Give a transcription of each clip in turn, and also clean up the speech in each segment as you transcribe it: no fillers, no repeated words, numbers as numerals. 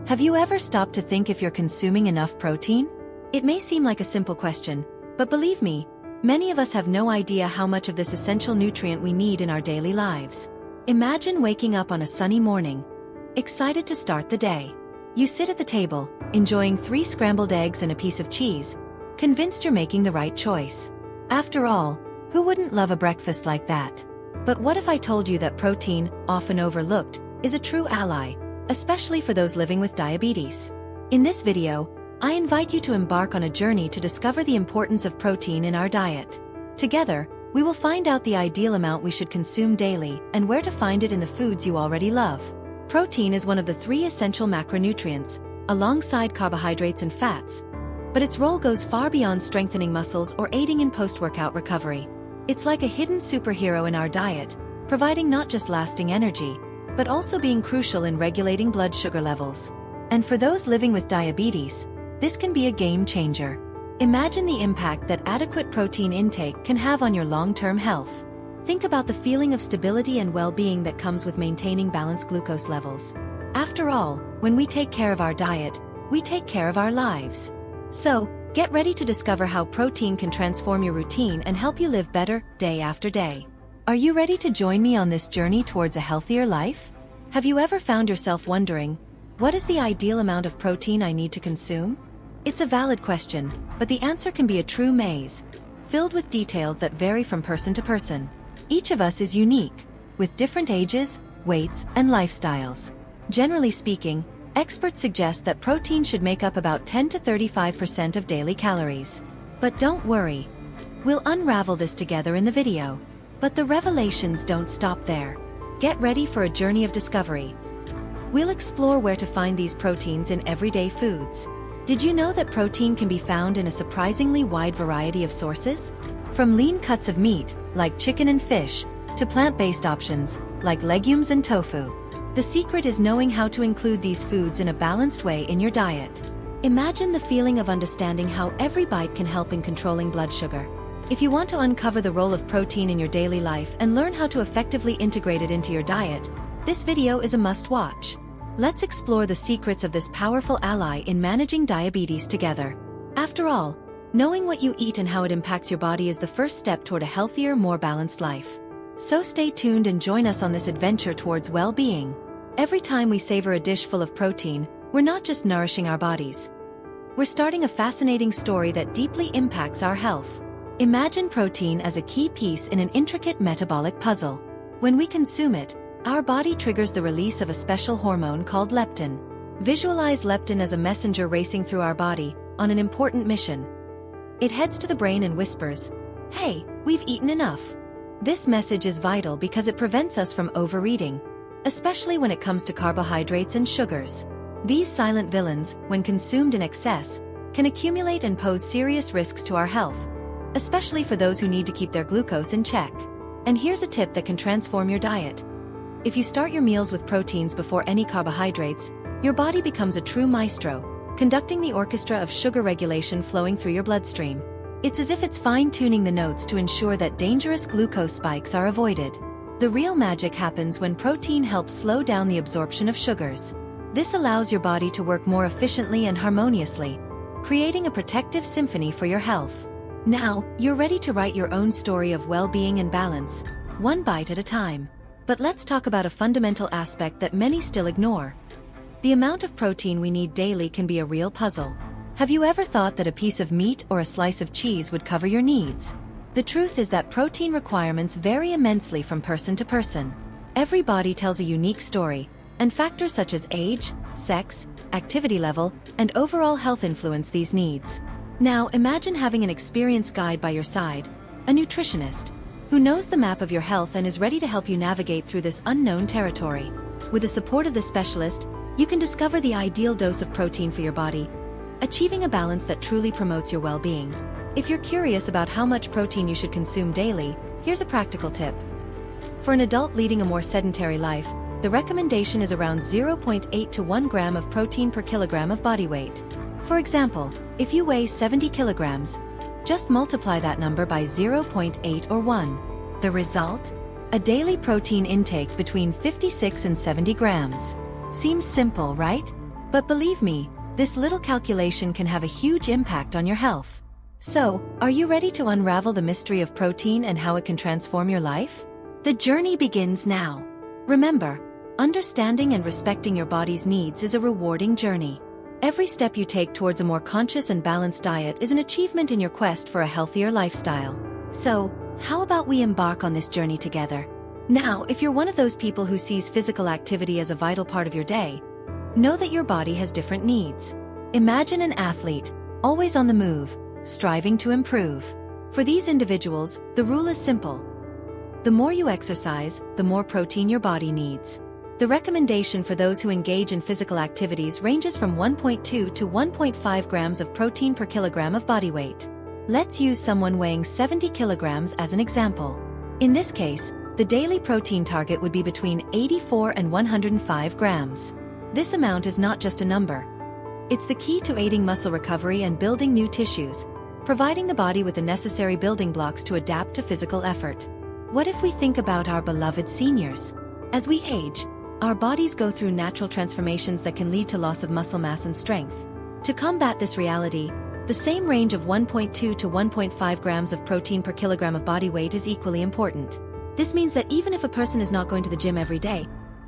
Have you ever stopped to think if you're consuming enough protein? It may seem like a simple question, but believe me, many of us have no idea how much of this essential nutrient we need in our daily lives. Imagine waking up on a sunny morning, excited to start the day. You sit at the table, enjoying 3 scrambled eggs and a piece of cheese, convinced you're making the right choice. After all, who wouldn't love a breakfast like that? But what if I told you that protein, often overlooked, is a true ally, especially for those living with diabetes? In this video, I invite you to embark on a journey to discover the importance of protein in our diet. Together, we will find out the ideal amount we should consume daily and where to find it in the foods you already love. Protein is one of the 3 essential macronutrients, alongside carbohydrates and fats, but its role goes far beyond strengthening muscles or aiding in post-workout recovery. It's like a hidden superhero in our diet, providing not just lasting energy, but also being crucial in regulating blood sugar levels. And for those living with diabetes, this can be a game changer. Imagine the impact that adequate protein intake can have on your long-term health. Think about the feeling of stability and well-being that comes with maintaining balanced glucose levels. After all, when we take care of our diet, we take care of our lives. So, get ready to discover how protein can transform your routine and help you live better day after day. Are you ready to join me on this journey towards a healthier life? Have you ever found yourself wondering, what is the ideal amount of protein I need to consume? It's a valid question, but the answer can be a true maze, filled with details that vary from person to person. Each of us is unique, with different ages, weights, and lifestyles. Generally speaking, experts suggest that protein should make up about 10 to 35% of daily calories. But don't worry. We'll unravel this together in the video. But the revelations don't stop there. Get ready for a journey of discovery. We'll explore where to find these proteins in everyday foods. Did you know that protein can be found in a surprisingly wide variety of sources? From lean cuts of meat, like chicken and fish, to plant-based options, like legumes and tofu. The secret is knowing how to include these foods in a balanced way in your diet. Imagine the feeling of understanding how every bite can help in controlling blood sugar. If you want to uncover the role of protein in your daily life and learn how to effectively integrate it into your diet, this video is a must-watch. Let's explore the secrets of this powerful ally in managing diabetes together. After all, knowing what you eat and how it impacts your body is the first step toward a healthier, more balanced life. So stay tuned and join us on this adventure towards well-being. Every time we savor a dish full of protein, we're not just nourishing our bodies. We're starting a fascinating story that deeply impacts our health. Imagine protein as a key piece in an intricate metabolic puzzle. When we consume it, our body triggers the release of a special hormone called leptin. Visualize leptin as a messenger racing through our body, on an important mission. It heads to the brain and whispers, "Hey, we've eaten enough." This message is vital because it prevents us from overeating, especially when it comes to carbohydrates and sugars. These silent villains, when consumed in excess, can accumulate and pose serious risks to our health, especially for those who need to keep their glucose in check. And here's a tip that can transform your diet. If you start your meals with proteins before any carbohydrates, your body becomes a true maestro, conducting the orchestra of sugar regulation flowing through your bloodstream. It's as if it's fine-tuning the notes to ensure that dangerous glucose spikes are avoided. The real magic happens when protein helps slow down the absorption of sugars. This allows your body to work more efficiently and harmoniously, creating a protective symphony for your health. Now, you're ready to write your own story of well-being and balance, one bite at a time. But let's talk about a fundamental aspect that many still ignore. The amount of protein we need daily can be a real puzzle. Have you ever thought that a piece of meat or a slice of cheese would cover your needs? The truth is that protein requirements vary immensely from person to person. Every body tells a unique story, and factors such as age, sex, activity level, and overall health influence these needs. Now imagine having an experienced guide by your side, a nutritionist, who knows the map of your health and is ready to help you navigate through this unknown territory. With the support of this specialist, you can discover the ideal dose of protein for your body, achieving a balance that truly promotes your well-being. If you're curious about how much protein you should consume daily, here's a practical tip. For an adult leading a more sedentary life, the recommendation is around 0.8 to 1 gram of protein per kilogram of body weight. For example, if you weigh 70 kilograms, just multiply that number by 0.8 or 1. The result? A daily protein intake between 56 and 70 grams. Seems simple, right? But believe me, this little calculation can have a huge impact on your health. So, are you ready to unravel the mystery of protein and how it can transform your life? The journey begins now. Remember, understanding and respecting your body's needs is a rewarding journey. Every step you take towards a more conscious and balanced diet is an achievement in your quest for a healthier lifestyle. So, how about we embark on this journey together? Now, if you're one of those people who sees physical activity as a vital part of your day, know that your body has different needs. Imagine an athlete, always on the move, striving to improve. For these individuals, the rule is simple. The more you exercise, the more protein your body needs. The recommendation for those who engage in physical activities ranges from 1.2 to 1.5 grams of protein per kilogram of body weight. Let's use someone weighing 70 kilograms as an example. In this case, the daily protein target would be between 84 and 105 grams. This amount is not just a number. It's the key to aiding muscle recovery and building new tissues, providing the body with the necessary building blocks to adapt to physical effort. What if we think about our beloved seniors? As we age, our bodies go through natural transformations that can lead to loss of muscle mass and strength. To combat this reality, the same range of 1.2 to 1.5 grams of protein per kilogram of body weight is equally important. This means that even if a person is not going to the gym every day,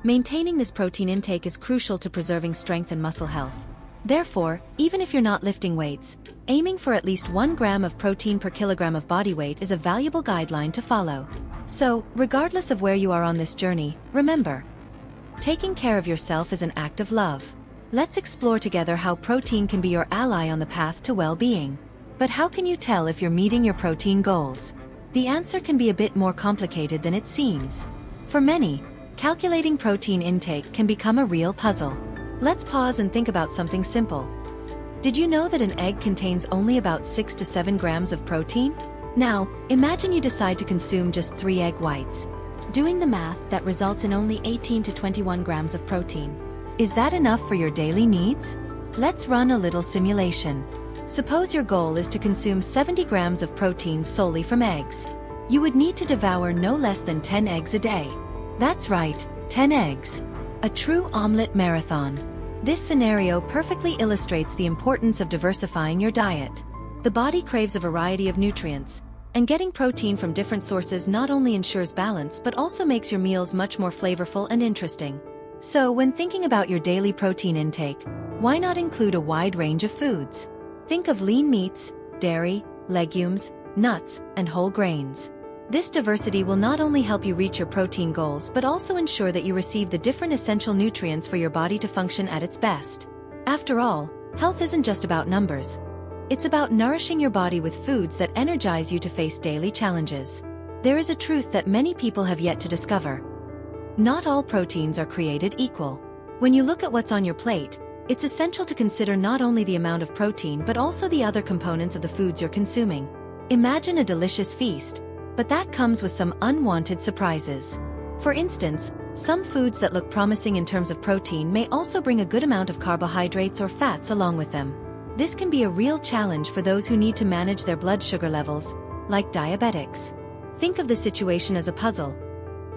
maintaining this protein intake is crucial to preserving strength and muscle health. Therefore, even if you're not lifting weights, aiming for at least 1 gram of protein per kilogram of body weight is a valuable guideline to follow. So, regardless of where you are on this journey, remember, taking care of yourself is an act of love. Let's explore together how protein can be your ally on the path to well-being. But how can you tell if you're meeting your protein goals? The answer can be a bit more complicated than it seems. For many, calculating protein intake can become a real puzzle. Let's pause and think about something simple. Did you know that an egg contains only about 6 to 7 grams of protein? Now, imagine you decide to consume just 3 egg whites. Doing the math, that results in only 18 to 21 grams of protein. Is that enough for your daily needs? Let's run a little simulation. Suppose your goal is to consume 70 grams of protein solely from eggs. You would need to devour no less than 10 eggs a day. That's right, 10 eggs. A true omelet marathon. This scenario perfectly illustrates the importance of diversifying your diet. The body craves a variety of nutrients, and getting protein from different sources not only ensures balance but also makes your meals much more flavorful and interesting. So, when thinking about your daily protein intake, why not include a wide range of foods? Think of lean meats, dairy, legumes, nuts, and whole grains. This diversity will not only help you reach your protein goals but also ensure that you receive the different essential nutrients for your body to function at its best. After all, health isn't just about numbers. It's about nourishing your body with foods that energize you to face daily challenges. There is a truth that many people have yet to discover. Not all proteins are created equal. When you look at what's on your plate, it's essential to consider not only the amount of protein but also the other components of the foods you're consuming. Imagine a delicious feast, but that comes with some unwanted surprises. For instance, some foods that look promising in terms of protein may also bring a good amount of carbohydrates or fats along with them. This can be a real challenge for those who need to manage their blood sugar levels, like diabetics. Think of the situation as a puzzle.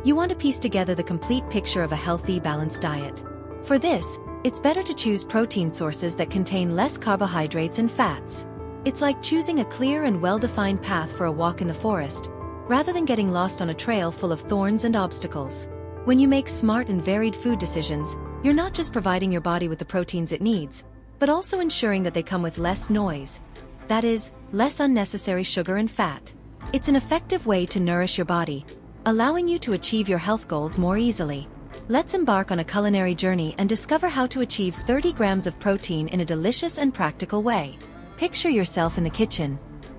You want to piece together the complete picture of a healthy, balanced diet. For this, it's better to choose protein sources that contain less carbohydrates and fats. It's like choosing a clear and well-defined path for a walk in the forest, rather than getting lost on a trail full of thorns and obstacles. When you make smart and varied food decisions, you're not just providing your body with the proteins it needs, but also ensuring that they come with less noise. That is, less unnecessary sugar and fat. It's an effective way to nourish your body, allowing you to achieve your health goals more easily. Let's embark on a culinary journey and discover how to achieve 30 grams of protein in a delicious and practical way. Picture yourself in the kitchen,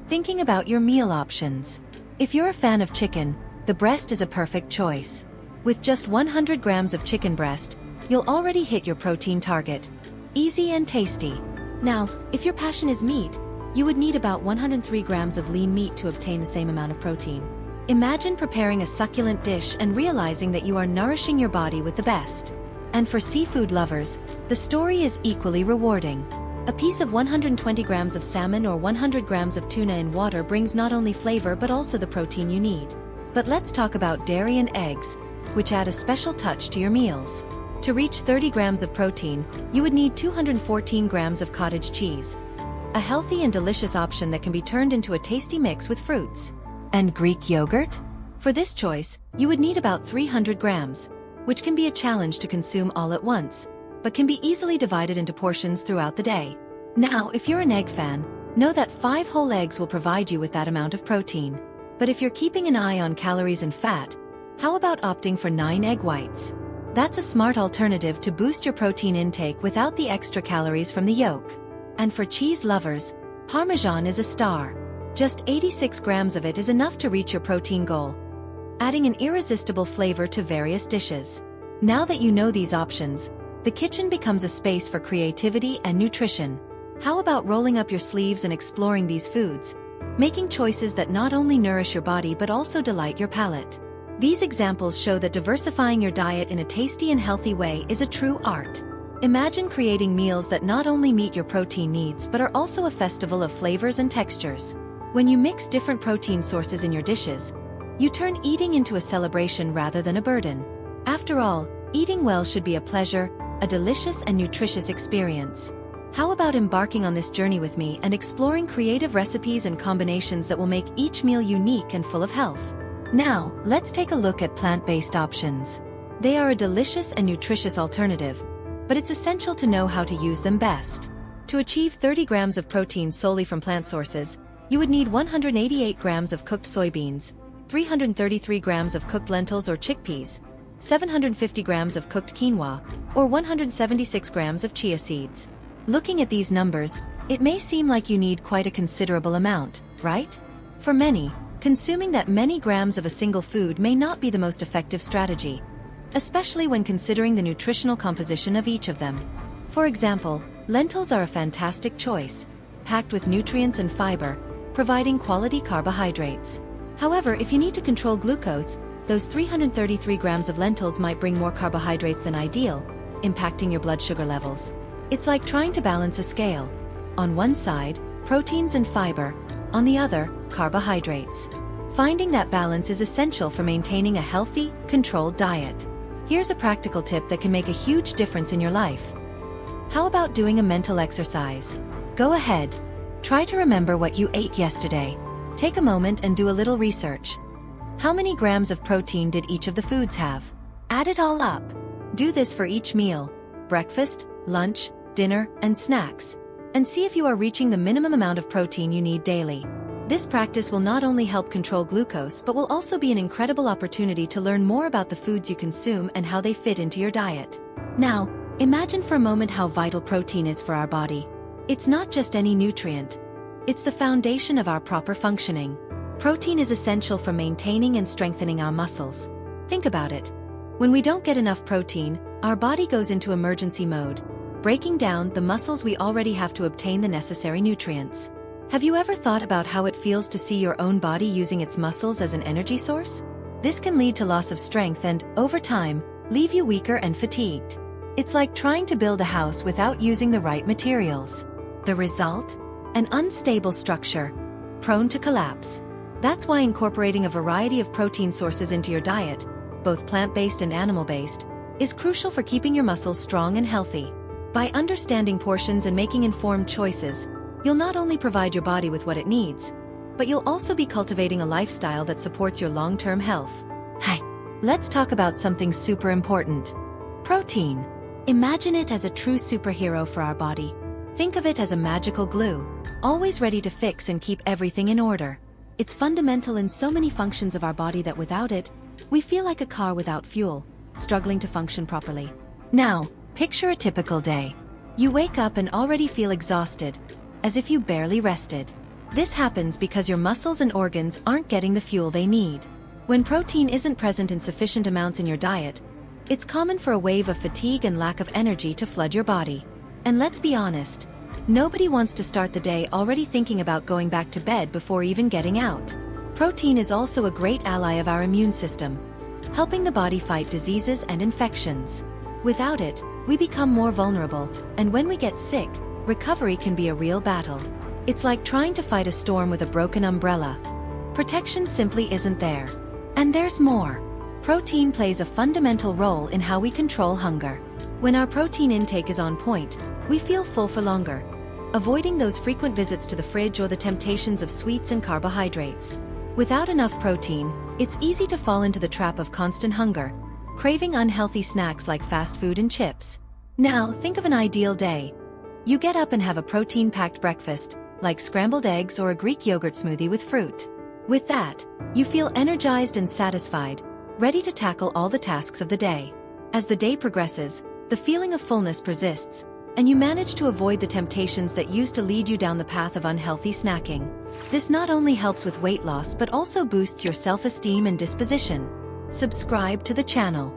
thinking about your meal options. If you're a fan of chicken, the breast is a perfect choice. With just 100 grams of chicken breast, you'll already hit your protein target. Easy and tasty. Now, if your passion is meat, you would need about 103 grams of lean meat to obtain the same amount of protein. Imagine preparing a succulent dish and realizing that you are nourishing your body with the best. And for seafood lovers, the story is equally rewarding. A piece of 120 grams of salmon or 100 grams of tuna in water brings not only flavor but also the protein you need. But let's talk about dairy and eggs, which add a special touch to your meals. To reach 30 grams of protein, you would need 214 grams of cottage cheese, a healthy and delicious option that can be turned into a tasty mix with fruits. And Greek yogurt? For this choice, you would need about 300 grams, which can be a challenge to consume all at once, but can be easily divided into portions throughout the day. Now, if you're an egg fan, know that 5 whole eggs will provide you with that amount of protein. But if you're keeping an eye on calories and fat, how about opting for 9 egg whites? That's a smart alternative to boost your protein intake without the extra calories from the yolk. And for cheese lovers, Parmesan is a star. Just 86 grams of it is enough to reach your protein goal, adding an irresistible flavor to various dishes. Now that you know these options, the kitchen becomes a space for creativity and nutrition. How about rolling up your sleeves and exploring these foods, making choices that not only nourish your body but also delight your palate? These examples show that diversifying your diet in a tasty and healthy way is a true art. Imagine creating meals that not only meet your protein needs but are also a festival of flavors and textures. When you mix different protein sources in your dishes, you turn eating into a celebration rather than a burden. After all, eating well should be a pleasure, a delicious and nutritious experience. How about embarking on this journey with me and exploring creative recipes and combinations that will make each meal unique and full of health? Now, let's take a look at plant-based options. They are a delicious and nutritious alternative, but it's essential to know how to use them best. To achieve 30 grams of protein solely from plant sources, you would need 188 grams of cooked soybeans, 333 grams of cooked lentils or chickpeas, 750 grams of cooked quinoa, or 176 grams of chia seeds. Looking at these numbers, it may seem like you need quite a considerable amount, right? For many, consuming that many grams of a single food may not be the most effective strategy, especially when considering the nutritional composition of each of them. For example, lentils are a fantastic choice, packed with nutrients and fiber, providing quality carbohydrates. However, if you need to control glucose, those 333 grams of lentils might bring more carbohydrates than ideal, impacting your blood sugar levels. It's like trying to balance a scale. On one side, proteins and fiber, on the other, carbohydrates. Finding that balance is essential for maintaining a healthy, controlled diet. Here's a practical tip that can make a huge difference in your life. How about doing a mental exercise? Go ahead. Try to remember what you ate yesterday. Take a moment and do a little research. How many grams of protein did each of the foods have? Add it all up. Do this for each meal, breakfast, lunch, dinner, and snacks, and see if you are reaching the minimum amount of protein you need daily. This practice will not only help control glucose but will also be an incredible opportunity to learn more about the foods you consume and how they fit into your diet. Now, imagine for a moment how vital protein is for our body. It's not just any nutrient. It's the foundation of our proper functioning. Protein is essential for maintaining and strengthening our muscles. Think about it. When we don't get enough protein, our body goes into emergency mode, breaking down the muscles we already have to obtain the necessary nutrients. Have you ever thought about how it feels to see your own body using its muscles as an energy source? This can lead to loss of strength and, over time, leave you weaker and fatigued. It's like trying to build a house without using the right materials. The result? An unstable structure, prone to collapse. That's why incorporating a variety of protein sources into your diet, both plant-based and animal-based, is crucial for keeping your muscles strong and healthy. By understanding portions and making informed choices, you'll not only provide your body with what it needs, but you'll also be cultivating a lifestyle that supports your long-term health. Hey, let's talk about something super important. Protein. Imagine it as a true superhero for our body. Think of it as a magical glue, always ready to fix and keep everything in order. It's fundamental in so many functions of our body that without it, we feel like a car without fuel, struggling to function properly. Now, picture a typical day. You wake up and already feel exhausted, as if you barely rested. This happens because your muscles and organs aren't getting the fuel they need. When protein isn't present in sufficient amounts in your diet, it's common for a wave of fatigue and lack of energy to flood your body. And let's be honest, nobody wants to start the day already thinking about going back to bed before even getting out. Protein is also a great ally of our immune system, helping the body fight diseases and infections. Without it, we become more vulnerable, and when we get sick, recovery can be a real battle. It's like trying to fight a storm with a broken umbrella. Protection simply isn't there. And there's more. Protein plays a fundamental role in how we control hunger. When our protein intake is on point, we feel full for longer, avoiding those frequent visits to the fridge or the temptations of sweets and carbohydrates. Without enough protein, it's easy to fall into the trap of constant hunger, craving unhealthy snacks like fast food and chips. Now, think of an ideal day. You get up and have a protein-packed breakfast, like scrambled eggs or a Greek yogurt smoothie with fruit. With that, you feel energized and satisfied, ready to tackle all the tasks of the day. As the day progresses, the feeling of fullness persists, and you manage to avoid the temptations that used to lead you down the path of unhealthy snacking. This not only helps with weight loss but also boosts your self-esteem and disposition. Subscribe to the channel.